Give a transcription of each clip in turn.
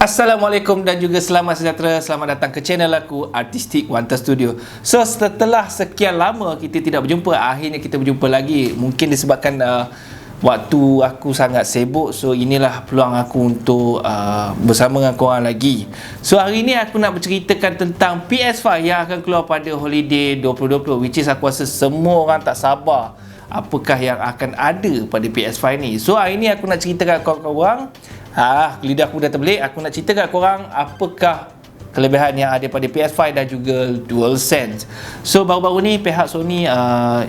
Assalamualaikum dan juga selamat sejahtera. Selamat datang ke channel aku, Artistic Wanta Studio. So, setelah sekian lama kita tidak berjumpa, akhirnya kita berjumpa lagi. Mungkin disebabkan waktu aku sangat sibuk. So, inilah peluang aku untuk bersama dengan korang lagi. So, hari ni aku nak berceritakan tentang PS5 yang akan keluar pada holiday 2020, which is aku rasa semua orang tak sabar apakah yang akan ada pada PS5 ni. So, hari ni aku nak ceritakan korang, lidah aku dah terbelik. Aku nak cerita kat korang apakah kelebihan yang ada pada PS5 dan juga DualSense. So baru-baru ni pihak Sony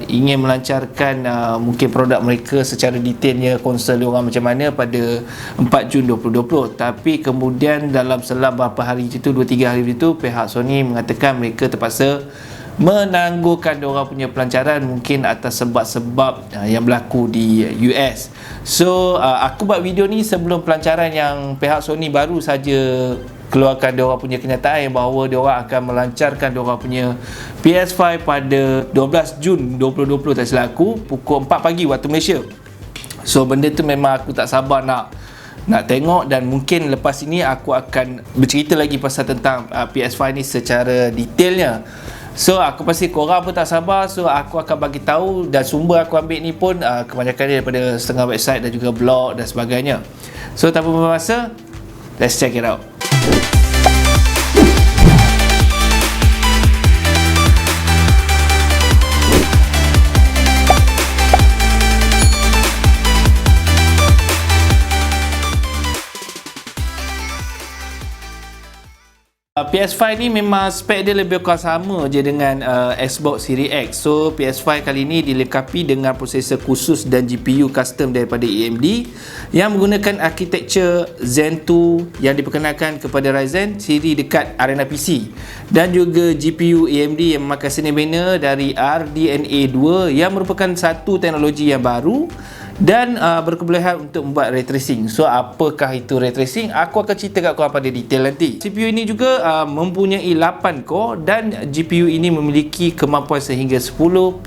ingin melancarkan mungkin produk mereka secara detailnya, konsol diorang macam mana pada 4 Jun 2020. Tapi kemudian dalam selang beberapa hari itu, 2-3 hari itu, pihak Sony mengatakan mereka terpaksa menangguhkan diorang punya pelancaran mungkin atas sebab-sebab yang berlaku di US. So aku buat video ni sebelum pelancaran yang pihak Sony baru saja keluarkan diorang punya kenyataan yang bahawa diorang akan melancarkan diorang punya PS5 pada 12 Jun 2020 tak silap aku, pukul 4 pagi waktu Malaysia. So benda tu memang aku tak sabar nak tengok, dan mungkin lepas ini aku akan bercerita lagi pasal tentang PS5 ni secara detailnya. So aku pasti korang pun tak sabar. So aku akan bagi tahu, dan sumber aku ambil ni pun kebanyakan dia daripada setengah website dan juga blog dan sebagainya. So tanpa membuang masa, let's check it out. PS5 ni memang spek dia lebih kurang sama je dengan Xbox Series X. So PS5 kali ni dilengkapi dengan prosesor khusus dan GPU custom daripada AMD yang menggunakan arkitektur Zen 2 yang diperkenalkan kepada Ryzen siri dekat arena PC, dan juga GPU AMD yang memakai seniman dari RDNA 2 yang merupakan satu teknologi yang baru dan berkebolehan untuk membuat ray tracing. So apakah itu ray tracing? Aku akan cerita kat korang pada detail nanti. CPU ini juga mempunyai 8 core dan GPU ini memiliki kemampuan sehingga 10.28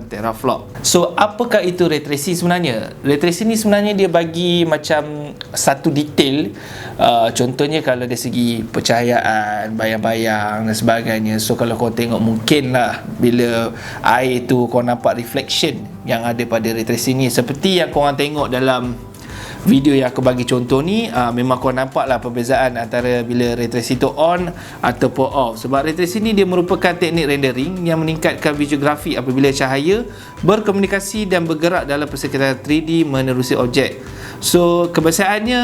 teraflop. So apakah itu ray tracing sebenarnya? Ray tracing ni sebenarnya dia bagi macam satu detail, contohnya kalau dari segi pencahayaan, bayang-bayang dan sebagainya. So kalau kau tengok mungkin lah bila air tu kau nampak reflection yang ada pada ray tracing ni, seperti yang korang tengok dalam video yang aku bagi contoh ni. Memang korang nampak lah perbezaan antara bila ray tracing tu on ataupun off. Sebab ray tracing ni dia merupakan teknik rendering yang meningkatkan visual grafik apabila cahaya berkomunikasi dan bergerak dalam persekitaran 3D menerusi objek. So kebiasaannya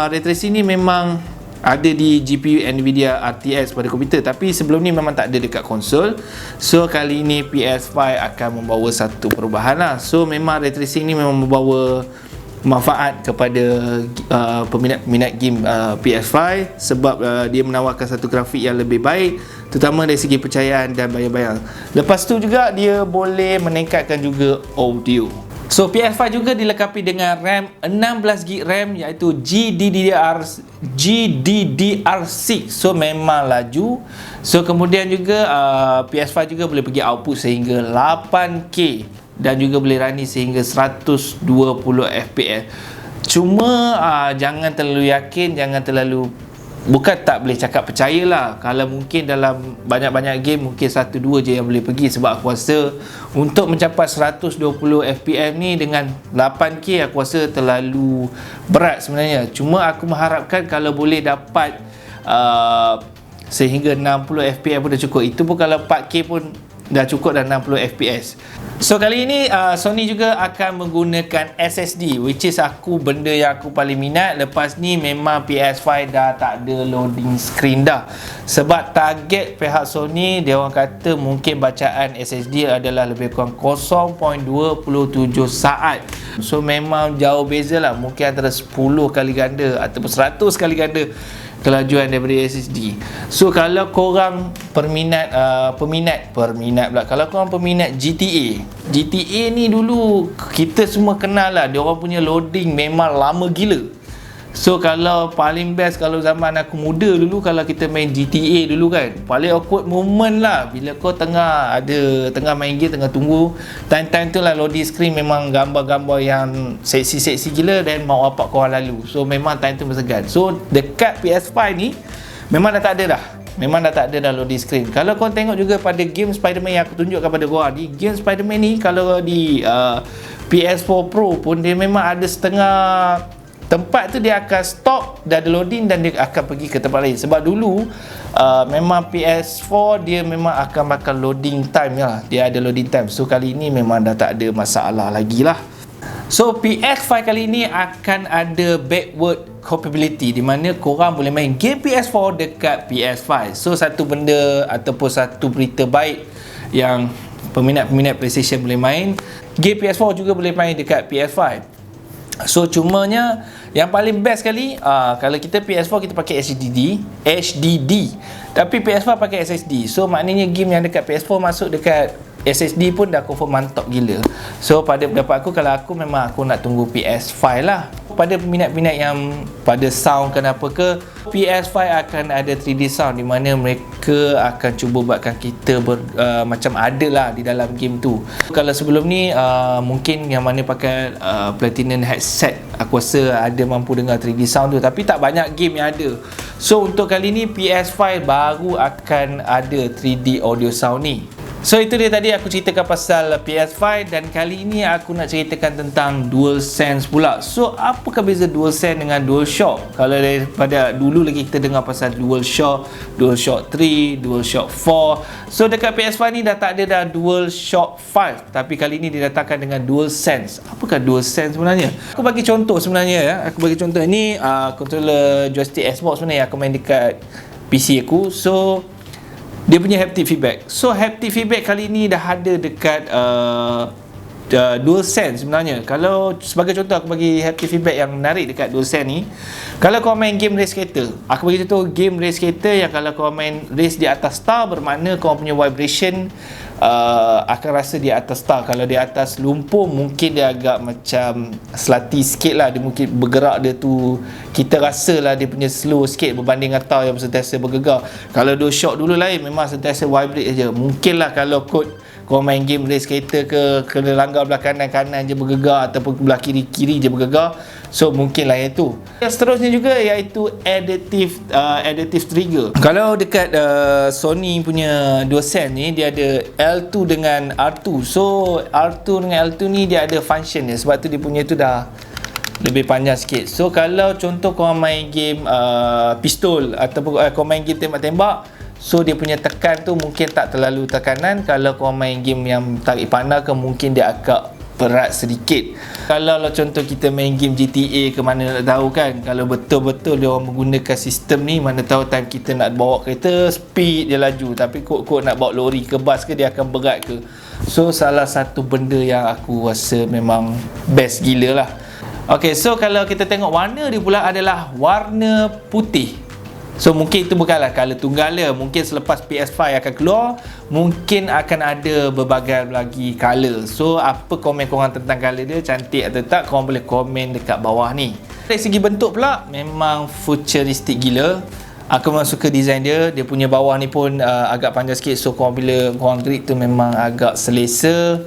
ray tracing ni memang ada di GPU Nvidia RTX pada komputer, tapi sebelum ni memang tak ada dekat konsol. So kali ni PS5 akan membawa satu perubahan lah. So memang ray tracing ni memang membawa manfaat kepada peminat-peminat game PS5 sebab dia menawarkan satu grafik yang lebih baik, terutama dari segi pencahayaan dan bayang-bayang. Lepas tu juga dia boleh meningkatkan juga audio. So PS5 juga dilengkapi dengan RAM 16GB RAM iaitu GDDR6. So memang laju. So kemudian juga PS5 juga boleh pergi output sehingga 8K dan juga boleh running sehingga 120 FPS. Cuma jangan terlalu yakin, jangan terlalu, bukan tak boleh cakap percayalah. Kalau mungkin dalam banyak-banyak game mungkin 1-2 je yang boleh pergi, sebab aku rasa untuk mencapai 120 FPS ni dengan 8K aku rasa terlalu berat sebenarnya. Cuma aku mengharapkan kalau boleh dapat sehingga 60 FPS pun dah cukup. Itu pun kalau 4K pun dah cukup, dah 60 FPS. So kali ini Sony juga akan menggunakan SSD, which is benda yang aku paling minat. Lepas ni memang PS5 dah tak ada loading screen dah, sebab target pihak Sony dia orang kata mungkin bacaan SSD adalah lebih kurang 0.27 saat. So memang jauh beza lah, mungkin antara 10 kali ganda ataupun 100 kali ganda kelajuan daripada SSD. So kalau korang peminat pula, kalau korang peminat GTA ni dulu kita semua kenal lah, dia orang punya loading memang lama gila. So kalau paling best kalau zaman aku muda dulu, kalau kita main GTA dulu kan, paling awkward moment lah bila kau tengah main game, tengah tunggu, time-time tu lah loading screen memang gambar-gambar yang seksi-seksi gila dan mak bapak kau lalu. So memang time tu bersegan. So dekat PS5 ni memang dah tak ada dah. Memang dah tak ada dah loading screen. Kalau kau tengok juga pada game Spider-Man yang aku tunjukkan pada kau, di game Spider-Man ni kalau di PS4 Pro pun dia memang ada setengah tempat tu dia akan stop, dah ada loading dan dia akan pergi ke tempat lain. Sebab dulu memang PS4 dia memang akan makan loading time lah. Dia ada loading time. So kali ni memang dah tak ada masalah lagi lah. So PS5 kali ni akan ada backward compatibility, di mana korang boleh main game PS4 dekat PS5. So satu benda ataupun satu berita baik yang peminat-peminat PlayStation boleh main, game PS4 juga boleh main dekat PS5. So cumanya yang paling best sekali, kalau kita PS4 kita pakai HDD, tapi PS5 pakai SSD. So maknanya game yang dekat PS4 masuk dekat SSD pun dah confirm mantap gila. So pada pendapat aku, kalau aku memang aku nak tunggu PS5 lah. Pada peminat-peminat yang pada sound kenapa ke, PS5 akan ada 3D sound, di mana mereka akan cuba buatkan kita macam ada lah di dalam game tu. Kalau sebelum ni mungkin yang mana pakai Platinum headset, aku rasa ada mampu dengar 3D sound tu, tapi tak banyak game yang ada. So untuk kali ni PS5 baru akan ada 3D audio sound ni. So itu dia tadi aku ceritakan pasal PS5, dan kali ini aku nak ceritakan tentang DualSense pula. So apakah beza DualSense dengan DualShock? Kalau daripada dulu lagi kita dengar pasal DualShock 3, DualShock 4. So dekat PS5 ni dah tak ada dah DualShock 5, tapi kali ini didatangkan dengan DualSense. Apakah DualSense sebenarnya? Aku bagi contoh sebenarnya ya. Aku bagi contoh ni controller joystick Xbox sebenarnya yang aku main dekat PC aku. So dia punya haptic feedback. So haptic feedback kali ni dah ada dekat DualSense sebenarnya. Kalau sebagai contoh aku bagi haptic feedback yang menarik dekat DualSense ni, kalau kau main game race kereta, aku bagi contoh game race kereta yang kalau kau main race di atas star, bermakna kau punya vibration akan rasa di atas star. Kalau di atas lumpur mungkin dia agak macam slutty sikit lah, dia mungkin bergerak dia tu kita rasa lah dia punya slow sikit berbanding atau yang sentiasa bergegar. Kalau DualShock dulu lain, memang sentiasa vibrate je. Mungkin lah kalau kau main game race kereta ke, kena langgar belah kanan je bergegar, ataupun belah kiri je bergegar. So mungkin lah itu. Yang seterusnya juga iaitu adaptive trigger. Kalau dekat Sony punya DualSense ni, dia ada L2 dengan R2. So R2 dengan L2 ni dia ada function dia, sebab tu dia punya tu dah lebih panjang sikit. So kalau contoh kau main game pistol ataupun kau main game tembak-tembak, so dia punya tekan tu mungkin tak terlalu tekanan. Kalau kau main game yang tarik panah ke, mungkin dia agak berat sedikit. Kalau contoh kita main game GTA ke, mana nak tahu kan, kalau betul-betul dia orang menggunakan sistem ni, mana tahu time kita nak bawa kereta speed dia laju, tapi kod nak bawa lori ke bas ke, dia akan berat ke. So salah satu benda yang aku rasa memang best gila lah. Ok, so kalau kita tengok warna dia pula adalah warna putih. So mungkin itu bukanlah color tunggal dia. Mungkin selepas PS5 akan keluar, mungkin akan ada berbagai lagi color. So apa komen korang tentang color dia, cantik atau tak, korang boleh komen dekat bawah ni. Dari segi bentuk pula memang futuristik gila. Aku memang suka design dia. Dia punya bawah ni pun agak panjang sikit. So bila korang grip tu memang agak selesa.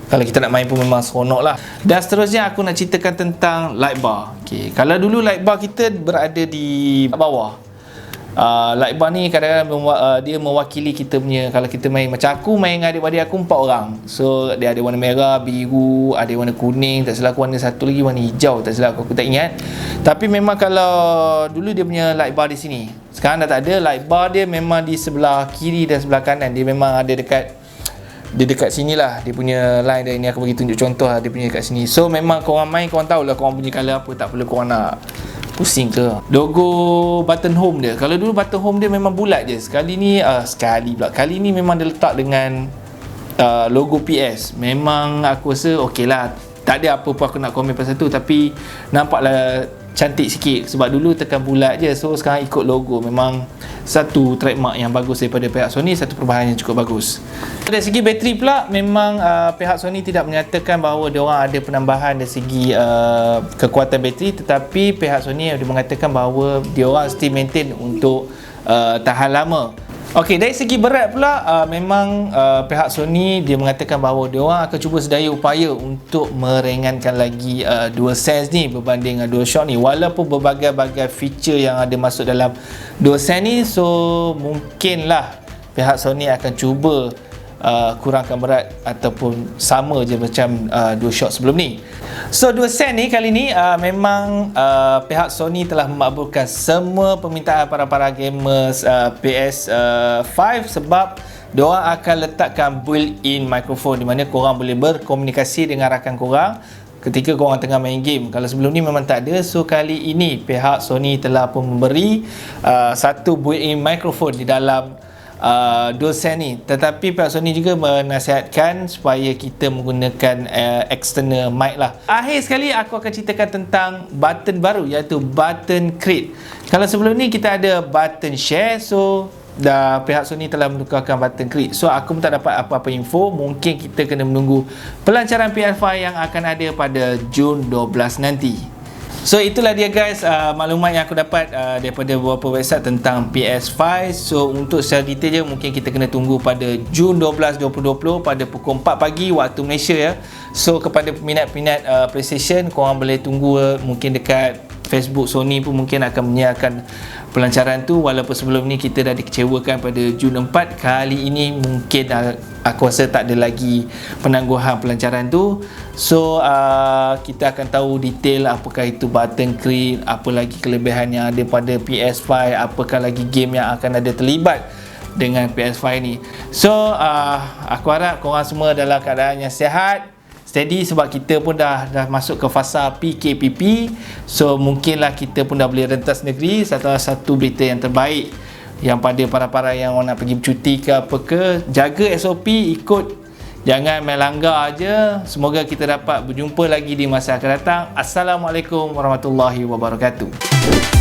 Kalau kita nak main pun memang seronok lah. Dan seterusnya aku nak ceritakan tentang light bar. Okay. Kalau dulu light bar kita berada di bawah, light bar ni kadang-kadang dia mewakili kita punya, kalau kita main, macam aku main dengan adik-adik aku 4 orang. So dia ada warna merah, biru, ada warna kuning, tak silap aku warna satu lagi warna hijau, tak silap aku tak ingat. Tapi memang kalau dulu dia punya light bar di sini, sekarang dah tak ada. Light bar dia memang di sebelah kiri dan sebelah kanan. Dia memang ada dekat sini lah, dia punya line dia ni. Aku bagi tunjuk contoh lah, dia punya dekat sini. So memang korang main, korang tahulah korang punya colour apa, tak perlu korang nak pusing ke. Logo button home dia, kalau dulu button home dia memang bulat je. Kali ni memang dia letak dengan logo PS. Memang aku rasa okey lah, tak ada apa-apa aku nak komen pasal tu, tapi nampaklah cantik sikit, sebab dulu tekan bulat je, so sekarang ikut logo. Memang satu trademark yang bagus daripada pihak Sony, satu perubahan yang cukup bagus. Dari segi bateri pula, memang pihak Sony tidak menyatakan bahawa diorang ada penambahan dari segi kekuatan bateri, tetapi pihak Sony ada mengatakan bahawa diorang still maintain untuk tahan lama. Okey, dari segi berat pula, memang pihak Sony dia mengatakan bahawa diorang akan cuba sedaya upaya untuk meringankan lagi DualSense ni berbanding DualShock ni. Walaupun berbagai-bagai feature yang ada masuk dalam DualSense ni, so mungkinlah pihak Sony akan cuba kurangkan berat ataupun sama je macam DualShock sebelum ni. So DualSense ni kali ni memang pihak Sony telah memakbulkan semua permintaan para gamers PS5 sebab diorang akan letakkan built-in microphone di mana korang boleh berkomunikasi dengan rakan korang ketika korang tengah main game. Kalau sebelum ni memang tak ada, so kali ini pihak Sony telah pun memberi satu built-in microphone di dalam DualSense ni. Tetapi pihak Sony juga menasihatkan supaya kita menggunakan external mic lah. Akhir sekali aku akan ceritakan tentang button baru, iaitu button create. Kalau sebelum ni kita ada button share, so pihak Sony telah menukarkan button create. So aku pun tak dapat apa-apa info. Mungkin kita kena menunggu pelancaran PS5 yang akan ada pada Jun 12 nanti. So itulah dia guys, maklumat yang aku dapat daripada beberapa website tentang PS5. So untuk secara detail je mungkin kita kena tunggu pada Jun 12 2020 pada pukul 4 pagi waktu Malaysia ya. So kepada peminat-peminat PlayStation, korang boleh tunggu mungkin dekat Facebook Sony pun mungkin akan menyiarkan pelancaran tu. Walaupun sebelum ni kita dah dikecewakan pada Jun 4, kali ini mungkin aku rasa tak ada lagi penangguhan pelancaran tu. So kita akan tahu detail apakah itu button create, apa lagi kelebihan yang ada pada PS5, apakah lagi game yang akan ada terlibat dengan PS5 ni. So aku harap korang semua dalam keadaan yang sihat, steady, sebab kita pun dah masuk ke fasa PKPP. So mungkinlah kita pun dah boleh rentas negeri. Satu berita yang terbaik yang pada para-para yang nak pergi bercuti ke apa ke, jaga SOP, ikut, jangan main langgar aja. Semoga kita dapat berjumpa lagi di masa akan datang. Assalamualaikum warahmatullahi wabarakatuh.